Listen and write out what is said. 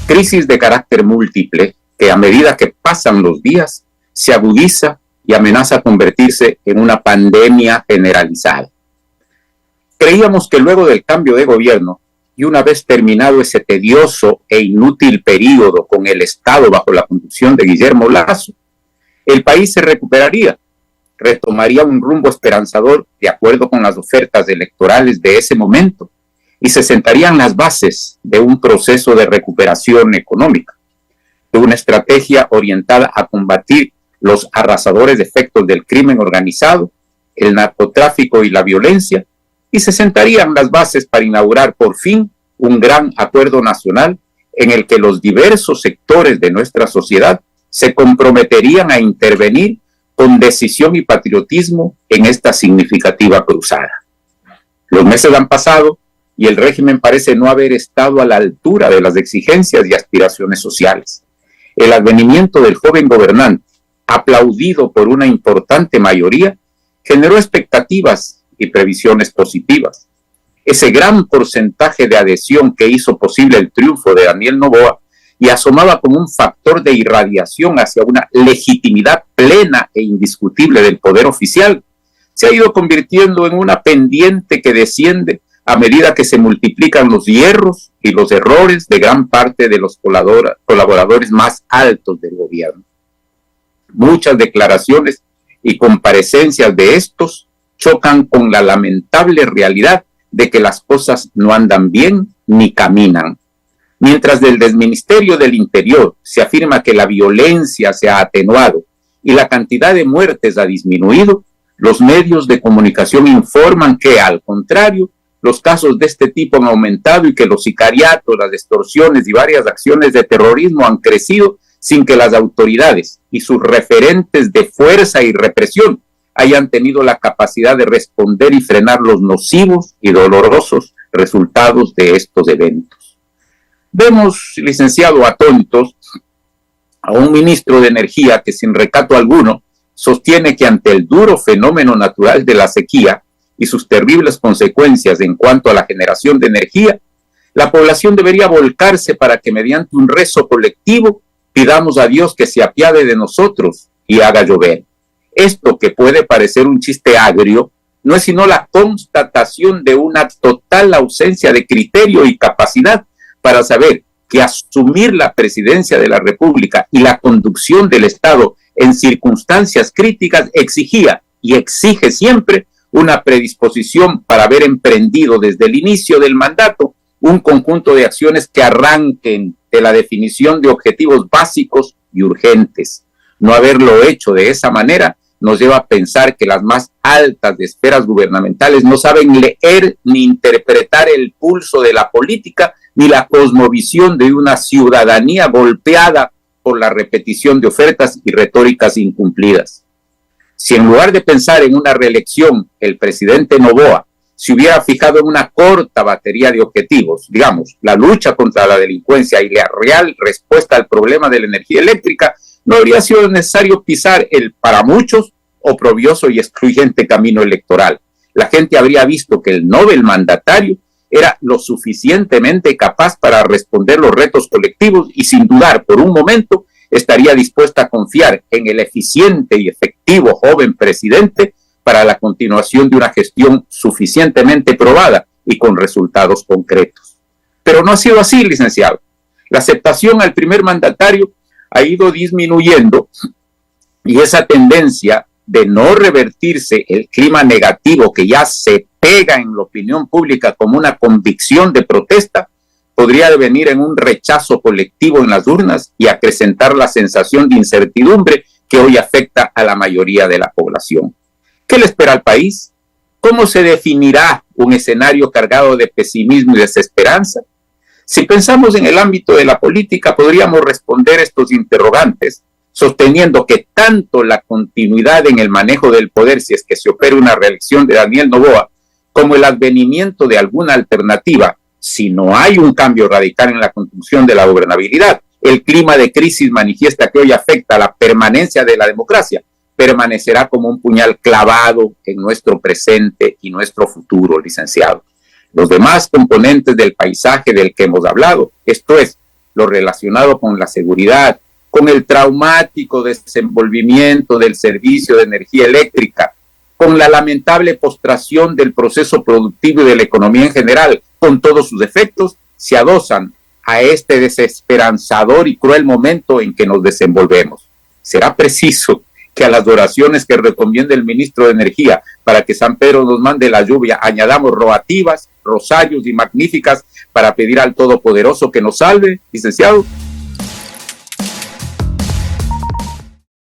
Crisis de carácter múltiple que a medida que pasan los días se agudiza y amenaza convertirse en una pandemia generalizada. Creíamos que luego del cambio de gobierno y una vez terminado ese tedioso e inútil periodo con el Estado bajo la conducción de Guillermo Lasso, el país se recuperaría, retomaría un rumbo esperanzador de acuerdo con las ofertas electorales de ese momento y se sentarían las bases de un proceso de recuperación económica, de una estrategia orientada a combatir los arrasadores efectos del crimen organizado, el narcotráfico y la violencia, y se sentarían las bases para inaugurar por fin un gran acuerdo nacional en el que los diversos sectores de nuestra sociedad se comprometerían a intervenir con decisión y patriotismo en esta significativa cruzada. Los meses han pasado y el régimen parece no haber estado a la altura de las exigencias y aspiraciones sociales. El advenimiento del joven gobernante, aplaudido por una importante mayoría, generó expectativas y previsiones positivas. Ese gran porcentaje de adhesión que hizo posible el triunfo de Daniel Noboa y asomaba como un factor de irradiación hacia una legitimidad plena e indiscutible del poder oficial, se ha ido convirtiendo en una pendiente que desciende a medida que se multiplican los hierros y los errores de gran parte de los colaboradores más altos del gobierno. Muchas declaraciones y comparecencias de estos chocan con la lamentable realidad de que las cosas no andan bien ni caminan. Mientras desde el Ministerio del Interior se afirma que la violencia se ha atenuado y la cantidad de muertes ha disminuido, los medios de comunicación informan que, al contrario, los casos de este tipo han aumentado y que los sicariatos, las extorsiones y varias acciones de terrorismo han crecido sin que las autoridades y sus referentes de fuerza y represión hayan tenido la capacidad de responder y frenar los nocivos y dolorosos resultados de estos eventos. Vemos, licenciado, atónitos a un ministro de Energía que sin recato alguno sostiene que ante el duro fenómeno natural de la sequía y sus terribles consecuencias en cuanto a la generación de energía, la población debería volcarse para que mediante un rezo colectivo pidamos a Dios que se apiade de nosotros y haga llover. Esto, que puede parecer un chiste agrio, no es sino la constatación de una total ausencia de criterio y capacidad para saber que asumir la presidencia de la República y la conducción del Estado en circunstancias críticas exigía y exige siempre una predisposición para haber emprendido desde el inicio del mandato un conjunto de acciones que arranquen de la definición de objetivos básicos y urgentes. No haberlo hecho de esa manera nos lleva a pensar que las más altas esferas gubernamentales no saben leer ni interpretar el pulso de la política ni la cosmovisión de una ciudadanía golpeada por la repetición de ofertas y retóricas incumplidas. Si en lugar de pensar en una reelección, el presidente Noboa se hubiera fijado en una corta batería de objetivos, digamos, la lucha contra la delincuencia y la real respuesta al problema de la energía eléctrica, no habría sido necesario pisar el, para muchos, oprobioso y excluyente camino electoral. La gente habría visto que el Nobel mandatario era lo suficientemente capaz para responder los retos colectivos y, sin dudar por un momento, estaría dispuesta a confiar en el eficiente y efectivo joven presidente para la continuación de una gestión suficientemente probada y con resultados concretos. Pero no ha sido así, licenciado. La aceptación al primer mandatario ha ido disminuyendo y esa tendencia de no revertirse el clima negativo que ya se pega en la opinión pública como una convicción de protesta podría devenir en un rechazo colectivo en las urnas y acrecentar la sensación de incertidumbre que hoy afecta a la mayoría de la población. ¿Qué le espera al país? ¿Cómo se definirá un escenario cargado de pesimismo y desesperanza? Si pensamos en el ámbito de la política, podríamos responder estos interrogantes sosteniendo que tanto la continuidad en el manejo del poder, si es que se opera una reelección de Daniel Noboa, como el advenimiento de alguna alternativa, si no hay un cambio radical en la construcción de la gobernabilidad, el clima de crisis manifiesta que hoy afecta a la permanencia de la democracia, permanecerá como un puñal clavado en nuestro presente y nuestro futuro, licenciado. Los demás componentes del paisaje del que hemos hablado, esto es, lo relacionado con la seguridad, con el traumático desenvolvimiento del servicio de energía eléctrica, con la lamentable postración del proceso productivo y de la economía en general, con todos sus defectos, se adosan a este desesperanzador y cruel momento en que nos desenvolvemos. Será preciso que a las oraciones que recomienda el ministro de Energía para que San Pedro nos mande la lluvia añadamos rogativas, rosarios y magníficas para pedir al Todopoderoso que nos salve, licenciado.